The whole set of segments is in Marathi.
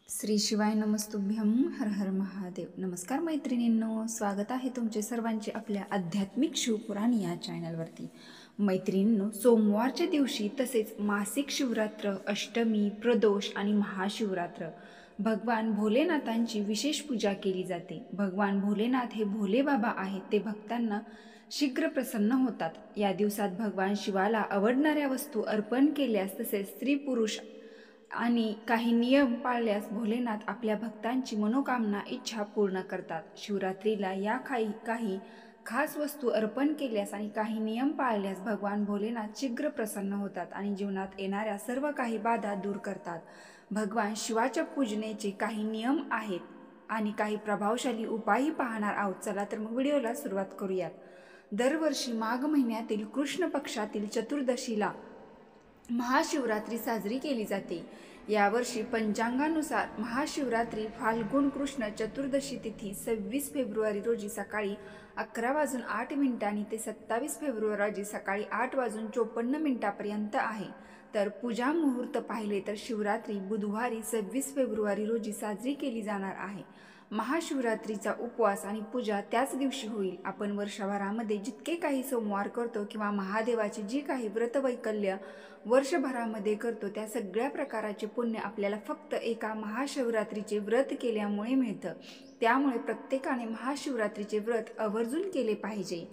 श्री शिवाय नमस्तुभ्यं हर हर महादेव. नमस्कार मैत्रिणींनो, स्वागत आहे तुमचे सर्वांचे आपल्या आध्यात्मिक शिवपुराण या चॅनलवरती. मैत्रिणींनो, सोमवारच्या दिवशी तसेच मासिक शिवरात्र, अष्टमी, प्रदोष आणि महाशिवरात्र भगवान भोलेनाथांची विशेष पूजा केली जाते. भगवान भोलेनाथ हे भोले बाबा आहेत. ते भक्तांना शीघ्र प्रसन्न होतात. या दिवसात भगवान शिवाला आवडणाऱ्या वस्तू अर्पण केल्यास तसेच स्त्री पुरुष आणि काही नियम पाळल्यास भोलेनाथ आपल्या भक्तांची मनोकामना इच्छा पूर्ण करतात. शिवरात्रीला या काही खास वस्तू अर्पण केल्यास आणि काही नियम पाळल्यास भगवान भोलेनाथ शीघ्र प्रसन्न होतात आणि जीवनात येणाऱ्या सर्व काही बाधा दूर करतात. भगवान शिवाच्या पूजनेचे काही नियम आहेत आणि काही प्रभावशाली उपायही पाहणार आहोत. चला तर मग व्हिडिओला सुरुवात करूयात. दरवर्षी माघ महिन्यातील कृष्ण पक्षातील चतुर्दशीला महाशिवरात्री साजरी केली जाते. यावर्षी पंचांगानुसार महाशिवरात्री फाल्गुन कृष्ण चतुर्दशी तिथी 26 फेब्रुवारी रोजी सकाळी 11:08 ते 27 फेब्रुवारी रोजी सकाळी 8:54 आहे. तर पूजा मुहूर्त पाहिले तर शिवरात्री बुधवारी 26 फेब्रुवारी रोजी साजरी केली जाणार आहे. महाशिवरात्रीचा उपवास आणि पूजा त्याच दिवशी होईल. आपण वर्षभरामध्ये जितके काही सोमवार करतो किंवा महादेवाची जी काही व्रतवैकल्य वर्षभरामध्ये करतो त्या सगळ्या प्रकाराचे पुण्य आपल्याला फक्त एका महाशिवरात्रीचे व्रत केल्यामुळे मिळतं. त्यामुळे प्रत्येकाने महाशिवरात्रीचे व्रत आवर्जून केले पाहिजे.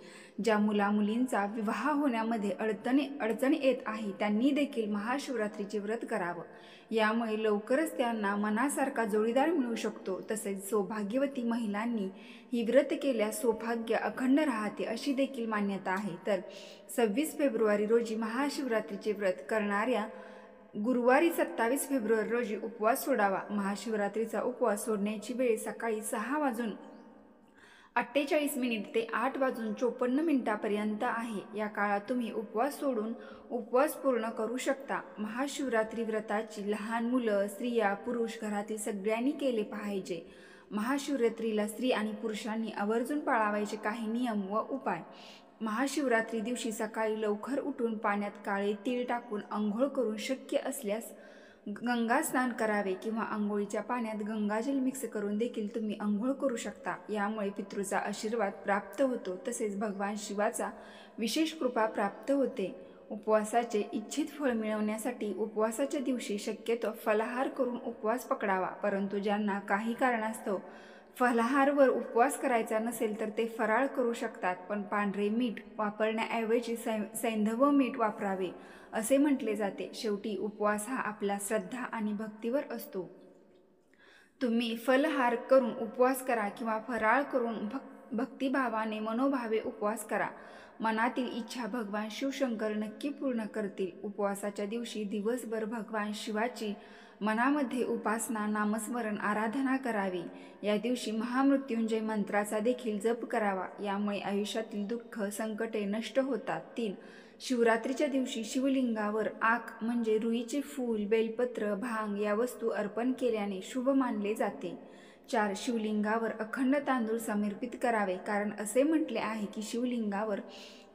ज्या मुलामुलींचा विवाह होण्यामध्ये अडचणी येत आहे त्यांनी देखील महाशिवरात्रीचे व्रत करावं. यामुळे लवकरच त्यांना मनासारखा जोडीदार मिळू शकतो. तसेच सौभाग्यवती महिलांनी ही व्रत केल्यास सौभाग्य अखंड राहते अशी देखील मान्यता आहे. तर 26 फेब्रुवारी रोजी महाशिवरात्रीचे व्रत करणाऱ्या गुरुवारी 27 फेब्रुवारी रोजी उपवास सोडावा. महाशिवरात्रीचा उपवास सोडण्याची वेळ सकाळी 6:48 ते 8:54 आहे. या काळात तुम्ही उपवास सोडून उपवास पूर्ण करू शकता. महाशिवरात्री व्रताची लहान मुलं, स्त्रिया, पुरुष घरातील सगळ्यांनी केले पाहिजे. महाशिवरात्रीला स्त्री आणि पुरुषांनी आवर्जून पाळावयाचे काही नियम व उपाय. महाशिवरात्री दिवशी सकाळी लवकर उठून पाण्यात काळे तीळ टाकून आंघोळ करून शक्य असल्यास गंगा स्नान करावे किंवा आंघोळीच्या पाण्यात गंगाजल मिक्स करून देखील तुम्ही आंघोळ करू शकता. यामुळे पितृचा आशीर्वाद प्राप्त होतो तसेच भगवान शिवाचा विशेष कृपा प्राप्त होते. उपवासाचे इच्छित फळ मिळवण्यासाठी उपवासाच्या दिवशी शक्यतो फलाहार करून उपवास पकडावा. परंतु ज्यांना काही कारणास्तव फलाहारवर उपवास करायचा नसेल तर ते फराळ करू शकतात. पण पांढरे मीठ वापरण्याऐवजी सैंधव मीठ वापरावे असे म्हटले जाते. शेवटी उपवास हा आपला श्रद्धा आणि भक्तीवर असतो. तुम्ही फलाहार करून उपवास करा किंवा फराळ करून भक्तिभावाने मनोभावे उपवास करा. मनातील इच्छा भगवान शिवशंकर नक्की पूर्ण करतील. उपवासाच्या दिवशी दिवसभर भगवान शिवाची मनामध्ये उपासना, नामस्मरण, आराधना करावी. या दिवशी महामृत्युंजय मंत्राचा देखील जप करावा. यामुळे आयुष्यातील दुःख, संकटे नष्ट होतात. 3. शिवरात्रीच्या दिवशी शिवलिंगावर आक म्हणजे रुईचे फूल, बेलपत्र, भांग या वस्तू अर्पण केल्याने शुभ मानले जाते. 4. शिवलिंगावर अखंड तांदूळ समर्पित करावे. कारण असे म्हटले आहे की शिवलिंगावर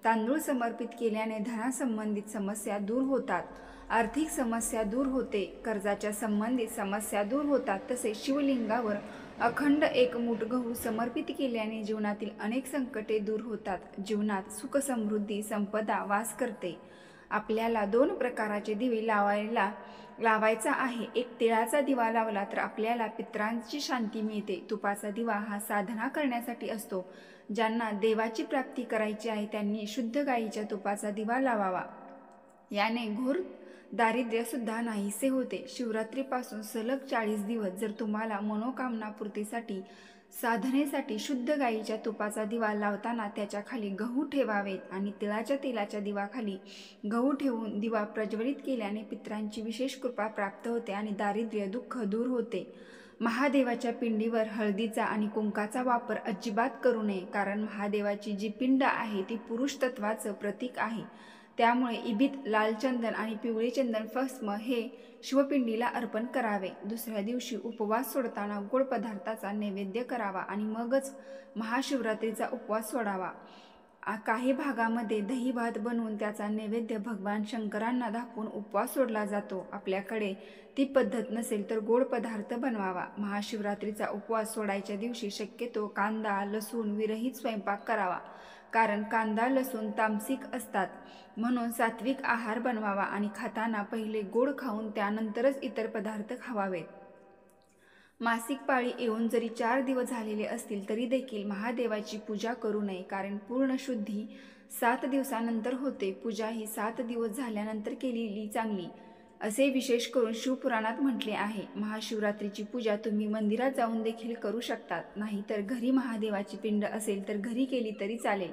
तांदूळ समर्पित केल्याने धनासंबंधित समस्या दूर होतात, आर्थिक समस्या दूर होते, कर्जाच्या संबंधित समस्या दूर होतात. तसेच शिवलिंगावर अखंड 1 मूठ गहू समर्पित केल्याने जीवनातील अनेक संकटे दूर होतात. जीवनात सुख, समृद्धी, संपदा वास करते. आपल्याला 2 प्रकारचे दिवे लावायचा आहे. एक तिळाचा दिवा लावला तर आपल्याला पितरांची शांती मिळते. तुपाचा दिवा हा साधना करण्यासाठी असतो. ज्यांना देवाची प्राप्ती करायची आहे त्यांनी शुद्ध गाईच्या तुपाचा दिवा लावावा. याने घोर दारिद्र्य सुद्धा नाहीसे होते. शिवरात्रीपासून सलग 40 दिवस जर तुम्हाला मनोकामना पूर्तीसाठी साधनेसाठी शुद्ध गाईच्या तुपाचा दिवा लावताना त्याच्या खाली गहू ठेवावेत आणि तिळाच्या तेलाच्या दिवाखाली गहू ठेवून दिवा प्रज्वलित केल्याने पितरांची विशेष कृपा प्राप्त होते आणि दारिद्र्य दुःख दूर होते. महादेवाच्या पिंडीवर हळदीचा आणि कुंकाचा वापर अजिबात करू नये. कारण महादेवाची जी पिंड आहे ती पुरुष तत्वाचं प्रतीक आहे. त्यामुळे इबित, लाल चंदन आणि पिवळे चंदन भस्म हे शिवपिंडीला अर्पण करावे. दुसऱ्या दिवशी उपवास सोडताना गोड पदार्थाचा नैवेद्य करावा आणि मगच महाशिवरात्रीचा उपवास सोडावा. काही भागामध्ये दही भात बनवून त्याचा नैवेद्य भगवान शंकरांना दाखवून उपवास सोडला जातो. आपल्याकडे ती पद्धत नसेल तर गोड पदार्थ बनवावा. महाशिवरात्रीचा उपवास सोडायच्या दिवशी शक्यतो कांदा लसूण विरहित स्वयंपाक करावा, कारण कांदा लसूण तामसिक असतात. म्हणून सात्विक आहार बनवावा आणि खाताना पहिले गोड खाऊन त्यानंतरच इतर पदार्थ खावावेत. मासिक पाळी येऊन जरी 4 दिवस झालेले असतील तरी देखील महादेवाची पूजा करू नये, कारण पूर्ण शुद्धी 7 दिवसानंतर होते. पूजा ही 7 दिवस झाल्यानंतर केलेली चांगली, असे विशेष करून शिवपुराणात म्हटले आहे. महाशिवरात्रीची पूजा तुम्ही मंदिरात जाऊन देखील करू शकतात, नाहीतर घरी महादेवाची पिंड असेल तर घरी केली तरी चालेल.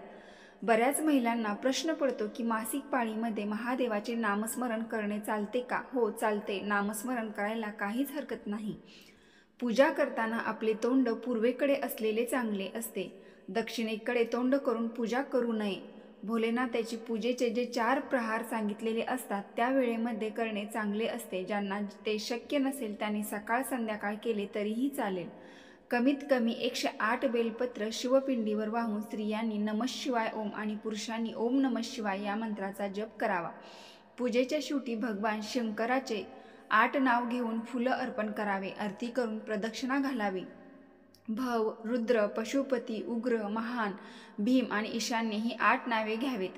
बऱ्याच महिलांना प्रश्न पडतो की मासिक पाळीमध्ये महादेवाचे नामस्मरण करणे चालते का? हो चालते, नामस्मरण करायला काहीच हरकत नाही. पूजा करताना आपले तोंड पूर्वेकडे असलेले चांगले असते. दक्षिणेकडे तोंड करून पूजा करू नये. भोलेनाथाची पूजेचे जे 4 प्रहार सांगितलेले असतात त्या वेळेमध्ये करणे चांगले असते. ज्यांना ते शक्य नसेल त्यांनी सकाळ संध्याकाळ केले तरीही चालेल. कमीत कमी 108 बेलपत्र शिवपिंडीवर वाहून स्त्रियांनी नमः शिवाय ओम आणि पुरुषांनी ओम नमः शिवाय या मंत्राचा जप करावा. पूजेच्या शेवटी भगवान शंकराचे 8 नाव घेऊन फुलं अर्पण करावे. आरती करून प्रदक्षिणा घालावी. भव रुद्र पशुपती उग्र महान भीम आणि ईशान्य ही 8 नावे घ्यावीत.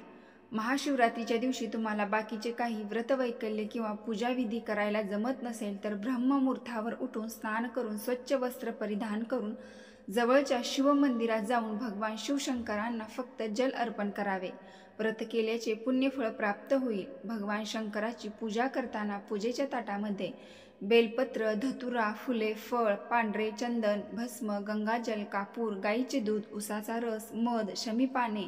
महाशिवरात्रीच्या दिवशी तुम्हाला बाकीचे काही व्रतवैकल्य किंवा पूजाविधी करायला जमत नसेल तर ब्रह्ममुहूर्तावर उठून स्नान करून स्वच्छ वस्त्र परिधान करून जवळच्या शिवमंदिरात जाऊन भगवान शिवशंकरांना फक्त जल अर्पण करावे. व्रत केल्याचे पुण्यफळ प्राप्त होईल. भगवान शंकराची पूजा करताना पूजेच्या ताटामध्ये बेलपत्र धतुरा फुले फळ पांढरे चंदन भस्म गंगाजल कापूर गाईचे दूध उसाचा रस मध शमीपाने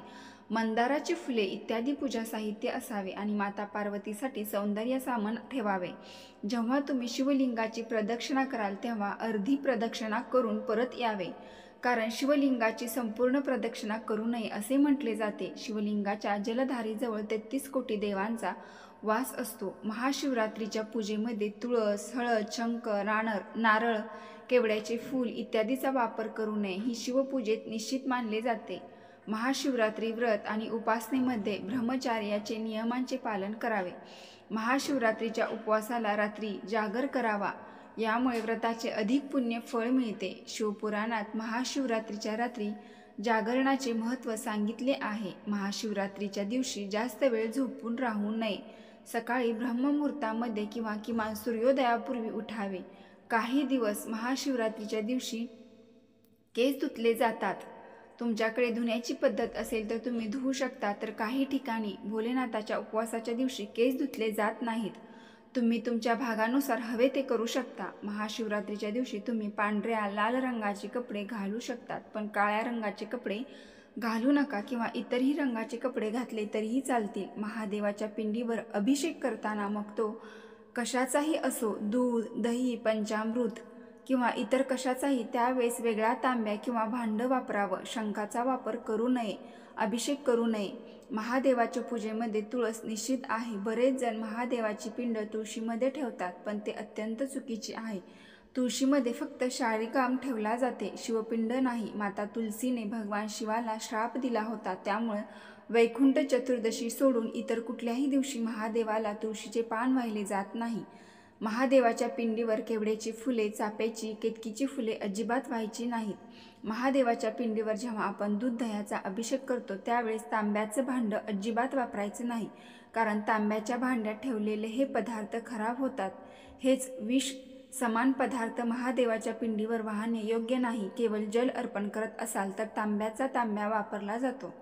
मंदाराची फुले इत्यादी पूजा साहित्य असावे आणि माता पार्वतीसाठी सौंदर्य सामान ठेवावे. जेव्हा तुम्ही शिवलिंगाची प्रदक्षिणा कराल तेव्हा अर्धी प्रदक्षिणा करून परत यावे, कारण शिवलिंगाची संपूर्ण प्रदक्षिणा करू नये असे म्हटले जाते. शिवलिंगाच्या जलधारीजवळ 33 कोटी देवांचा वास असतो. महाशिवरात्रीच्या पूजेमध्ये तुळस हळद शंख नारळ केवड्याचे फूल इत्यादीचा वापर करू नये, ही शिवपूजेत निश्चित मानले जाते. महाशिवरात्री व्रत आणि उपासनेमध्ये ब्रह्मचार्याचे नियमांचे पालन करावे. महाशिवरात्रीच्या उपवासाला रात्री जागर करावा, यामुळे व्रताचे अधिक पुण्य फळ मिळते. शिवपुराणात महाशिवरात्रीच्या रात्री जागरणाचे महत्त्व सांगितले आहे. महाशिवरात्रीच्या दिवशी जास्त वेळ झोपून राहू नये. सकाळी ब्रह्ममुहूर्तामध्ये किंवा किमान सूर्योदयापूर्वी उठावे. काही दिवस महाशिवरात्रीच्या दिवशी केस धुतले जातात. तुमच्याकडे धुण्याची पद्धत असेल तर तुम्ही धुवू शकता, तर काही ठिकाणी भोलेनाथाच्या उपवासाच्या दिवशी केस धुतले जात नाहीत. तुम्ही तुमच्या भागानुसार हवे ते करू शकता. महाशिवरात्रीच्या दिवशी तुम्ही पांढऱ्या लाल रंगाचे कपडे घालू शकतात, पण काळ्या रंगाचे कपडे घालू नका किंवा इतरही रंगाचे कपडे घातले तरीही चालतील. महादेवाच्या पिंडीवर अभिषेक करताना मग तो कशाचाही असो, दूध दही पंचामृत किंवा इतर कशाचाही, त्यावेळेस वेगळा तांब्या किंवा भांडं वापरावं. शंखाचा वापर करू नये. अभिषेक करू नये. महादेवाच्या पूजेमध्ये तुळस निषिद्ध आहे. बरेच जण महादेवाची पिंड तुळशीमध्ये ठेवतात, पण ते अत्यंत चुकीचे आहे. तुळशीमध्ये फक्त शाळीकाम ठेवला जाते, शिवपिंड नाही. माता तुलसीने भगवान शिवाला श्राप दिला होता, त्यामुळे वैकुंठ चतुर्दशी सोडून इतर कुठल्याही दिवशी महादेवाला तुळशीचे पान वाहिले जात नाही. महादेवाच्या पिंडीवर केवड्याची फुले चाफ्याची केतकीची फुले अजिबात व्हायची नाहीत. महादेवाच्या पिंडीवर जेव्हा आपण दूध दह्याचा अभिषेक करतो त्यावेळेस तांब्याचं भांडं अजिबात वापरायचं नाही, कारण तांब्याच्या भांड्यात ठेवलेले हे पदार्थ खराब होतात. हेच विष समान पदार्थ महादेवाच्या पिंडीवर वाहणे योग्य नाही. केवळ जल अर्पण करत असाल तर तांब्या वापरला जातो.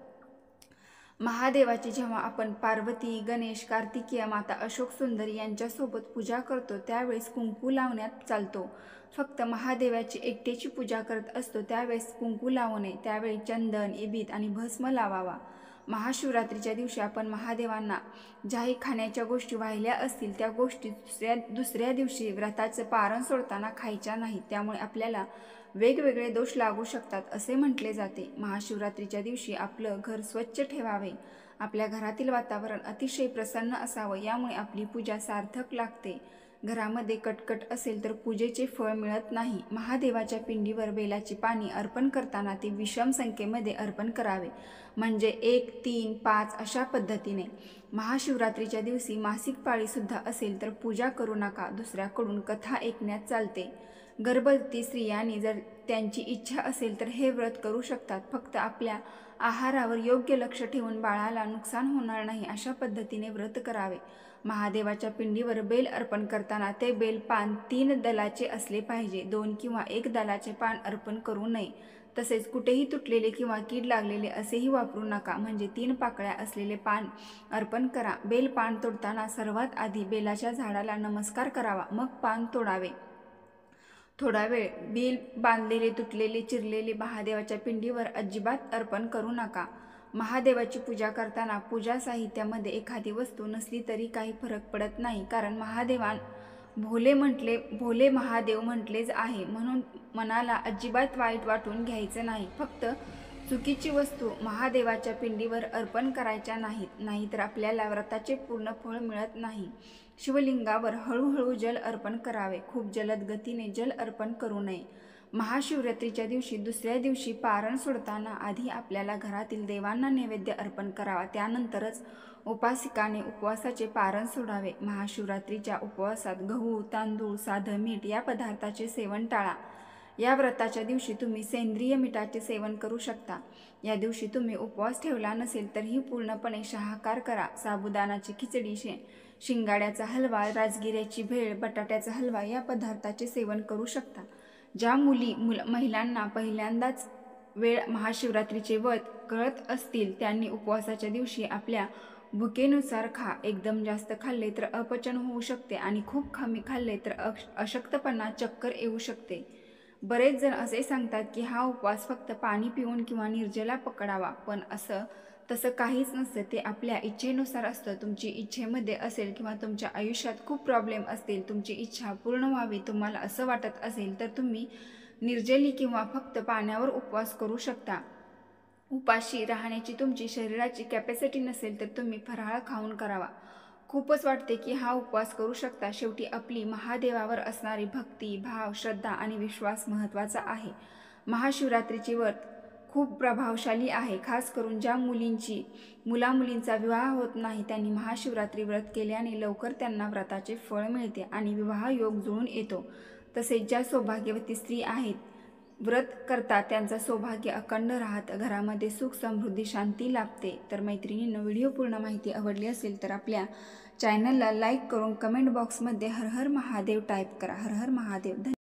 महादेवाची जेव्हा आपण पार्वती गणेश कार्तिकेय माता अशोक सुंदरी यांच्यासोबत पूजा करतो त्यावेळेस कुंकू लावण्यात चालतो. फक्त महादेवाची एकट्याची पूजा करत असतो त्यावेळेस कुंकू लावू नये. त्यावेळी चंदन इबीद आणि भस्म लावावा. महाशिवरात्रीच्या दिवशी आपण महादेवांना ज्याही खाण्याच्या गोष्टी वाहिल्या असतील त्या गोष्टी दुसऱ्या दिवशी व्रताचं पारण सोडताना खायच्या नाहीत. त्यामुळे आपल्याला वेगवेगळे दोष लागू शकतात असे म्हटले जाते. महाशिवरात्रीच्या दिवशी आपलं घर स्वच्छ ठेवावे. आपल्या घरातील वातावरण अतिशय प्रसन्न असावं, यामुळे आपली पूजा सार्थक लागते. घरामध्ये कटकट असेल तर पूजेचे फळ मिळत नाही. महादेवाच्या पिंडीवर बेलाची पाने अर्पण करताना ती विषम संख्येमध्ये अर्पण करावे, म्हणजे 1, 3, 5 अशा पद्धतीने. महाशिवरात्रीच्या दिवशी मासिक पाळीसुद्धा असेल तर पूजा करू नका, दुसऱ्याकडून कथा ऐकण्यात चालते. गर्भवती स्त्रियांनी जर त्यांची इच्छा असेल तर हे व्रत करू शकतात. फक्त आपल्या आहारावर योग्य लक्ष ठेवून बाळाला नुकसान होणार नाही अशा पद्धतीने व्रत करावे. महादेवाच्या पिंडीवर बेल अर्पण करताना ते बेल पान 3 दलाचे असले पाहिजे. 2 किंवा 1 दलाचे पान अर्पण करू नये. तसेच कुठेही तुटलेले किंवा कीड लागलेले असेही वापरू नका, म्हणजे 3 पाकळ्या असलेले पान अर्पण करा. बेल पान तोडताना सर्वात आधी बेलाच्या झाडाला नमस्कार करावा, मग पान तोडावे. थोडा वेळ बेल बांधलेले, तुटलेले, चिरलेले महादेवाच्या पिंडीवर अजिबात अर्पण करू नका. महादेवाची पूजा करताना पूजा साहित्यामध्ये एखादी वस्तू नसली तरी काही फरक पडत नाही, कारण भोले महादेव म्हटलेच आहे, म्हणून मनाला अजिबात वाईट वाटून घ्यायचं नाही. फक्त चुकीची वस्तू महादेवाच्या पिंडीवर अर्पण करायच्या नाहीत, नाहीतर आपल्याला व्रताचे पूर्ण फळ मिळत नाही. शिवलिंगावर हळूहळू जल अर्पण करावे, खूप जलद गतीने जल अर्पण करू नये. महाशिवरात्रीच्या दिवशी दुसऱ्या दिवशी पारण सोडताना आधी आपल्याला घरातील देवांना नैवेद्य अर्पण करावा, त्यानंतरच उपासिकाने उपवासाचे पारण सोडावे. महाशिवरात्रीच्या उपवासात गहू, तांदूळ, साधं मीठ या पदार्थाचे सेवन टाळा. या व्रताच्या दिवशी तुम्ही सेंद्रिय मीठाचे सेवन करू शकता. या दिवशी तुम्ही उपवास ठेवला नसेल तरीही पूर्णपणे शाकाहार करा. साबुदाणाची खिचडी, शिंगाड्याचा हलवा, राजगिऱ्याची भेळ, बटाट्याचा हलवा या पदार्थाचे सेवन करू शकता. ज्या महिलांना पहिल्यांदाच वेळ महाशिवरात्रीचे व्रत कळत असतील त्यांनी उपवासाच्या दिवशी आपल्या भुकेनुसार खा. एकदम जास्त खाल्ले तर अपचन होऊ शकते आणि खूप कमी खाल्ले तर अशक्तपणा, चक्कर येऊ शकते. बरेच जण असे सांगतात की हा उपवास फक्त पाणी पिऊन किंवा निर्जला पकडावा, पण तसं काहीच नसतं. ते आपल्या इच्छेनुसार असतं. तुमची इच्छेमध्ये असेल किंवा तुमच्या आयुष्यात खूप प्रॉब्लेम असतील, तुमची इच्छा पूर्ण व्हावी तुम्हाला असं वाटत असेल तर तुम्ही निर्जली किंवा फक्त पाण्यावर उपवास करू शकता. उपाशी राहण्याची तुमची शरीराची कॅपॅसिटी नसेल तर तुम्ही फराळ खाऊन करावा. खूपच वाटते की हा उपवास करू शकता. शेवटी आपली महादेवावर असणारी भक्ती, भाव, श्रद्धा आणि विश्वास महत्त्वाचा आहे. महाशिवरात्रीचे व्रत खूप प्रभावशाली आहे. खास करून ज्या मुलींचा विवाह होत नाही त्यांनी महाशिवरात्री व्रत केल्याने लवकर त्यांना व्रताचे फळ मिळते आणि विवाह योग जुळून येतो. तसेच ज्या सौभाग्यवती स्त्री आहेत, व्रत करतात, त्यांचं सौभाग्य अखंड राहतं. घरामध्ये सुख, समृद्धी, शांती लाभते. तर मैत्रिणींनो, व्हिडिओ पूर्ण माहिती आवडली असेल तर आपल्या चॅनलला लाईक करून कमेंट बॉक्समध्ये हर हर महादेव टाईप करा. हर हर महादेव.